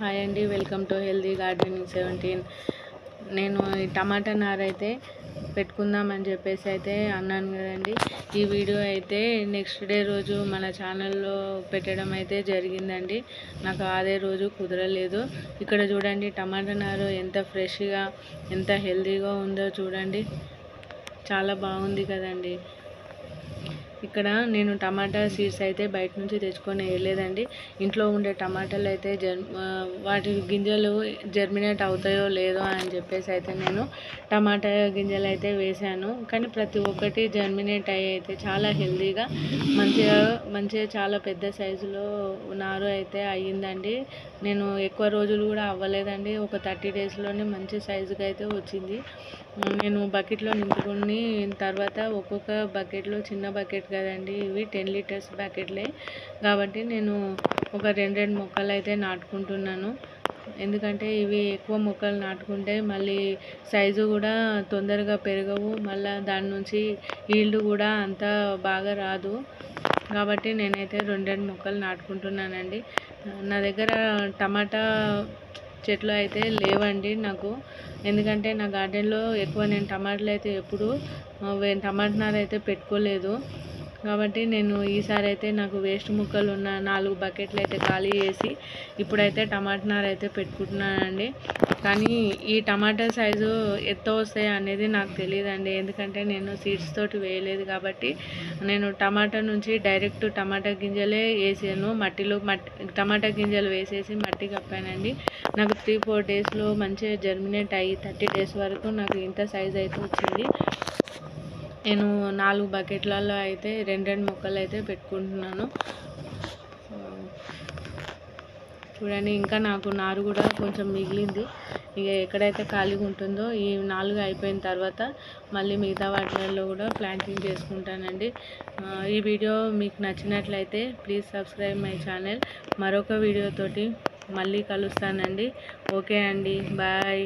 Hi అండి, welcome to healthy gardening 17. నేను ఈ టమాటా నార అయితే పెట్టుకుందామని చెప్పేసి అయితే అన్నాను కదండి. ఈ వీడియో అయితే నెక్స్ట్ డే రోజు మన ఛానల్లో పెట్టడం అయితే జరిగిందండి. నాకు అదే రోజు కుదరలేదు. ఇక్కడ చూడండి, టమాటా నారు ఎంత ఫ్రెష్గా ఎంత హెల్దీగా ఉందో చూడండి, చాలా బాగుంది కదండి. ఇక్కడ నేను టమాటా సీడ్స్ అయితే బయట నుంచి తెచ్చుకొని వేయలేదండి. ఇంట్లో ఉండే టమాటాలు అయితే వాటి గింజలు జర్మినేట్ అవుతాయో లేదో అని చెప్పేసి అయితే నేను టమాటా గింజలు అయితే వేశాను. కానీ ప్రతి ఒక్కటి జర్మినేట్ అయ్యి అయితే చాలా హెల్తీగా మంచిగా చాలా పెద్ద సైజులో నారు అయితే అయ్యిందండి. నేను ఎక్కువ రోజులు కూడా అవ్వలేదండి, ఒక 30 డేస్లోనే మంచి సైజుగా అయితే వచ్చింది. నేను బకెట్లో నింపుకుని తర్వాత ఒక్కొక్క బకెట్లో, చిన్న బకెట్ కదండి ఇవి 10 లీటర్స్ బకెట్లే కాబట్టి నేను ఒక 2 మొక్కలు అయితే నాటుకుంటున్నాను. ఎందుకంటే ఇవి ఎక్కువ మొక్కలు నాటుకుంటే మళ్ళీ సైజు కూడా తొందరగా పెరగవు, మళ్ళీ దాని నుంచి ఈల్డ్ కూడా అంత బాగా రాదు. కాబట్టి నేనైతే 2 మొక్కలు నాటుకుంటున్నానండి. నా దగ్గర టమాటా చెట్లు అయితే లేవండి నాకు, ఎందుకంటే నా గార్డెన్లో ఎక్కువ నేను టమాటాలు అయితే ఎప్పుడు టమాటా నార అయితే పెట్టుకోలేదు. కాబట్టి నేను ఈసారి అయితే నాకు వేస్ట్ ముక్కలు ఉన్న 4 బకెట్లు అయితే ఖాళీ చేసి ఇప్పుడైతే టమాటా నార అయితే పెట్టుకుంటున్నానండి. కానీ ఈ టమాటా సైజు ఎంత వస్తాయి అనేది నాకు తెలియదండి, ఎందుకంటే నేను సీడ్స్ తోటి వేయలేదు. కాబట్టి నేను టమాటా నుంచి డైరెక్ట్ టమాటా గింజలే వేసాను, టమాటా గింజలు వేసేసి మట్టి కప్పానండి. నాకు 3-4 డేస్లో మంచిగా జర్మినేట్ అయ్యి 30 డేస్ వరకు నాకు ఇంత సైజ్ అయితే వచ్చింది. నేను 4 బకెట్లలో అయితే 2 మొక్కలు అయితే పెట్టుకుంటున్నాను. చూడండి, ఇంకా నాకు నారు కూడా కొంచెం మిగిలింది. ఇక ఎక్కడైతే ఖాళీగా ఉంటుందో ఈ 4 అయిపోయిన తర్వాత మళ్ళీ మిగతా వాటిల్లో కూడా ప్లాంటింగ్ చేసుకుంటానండి. ఈ వీడియో మీకు నచ్చినట్లయితే ప్లీజ్ సబ్స్క్రైబ్ మై ఛానల్. మరొక వీడియోతోటి మళ్ళీ కలుస్తానండి. ఓకే అండి, బాయ్.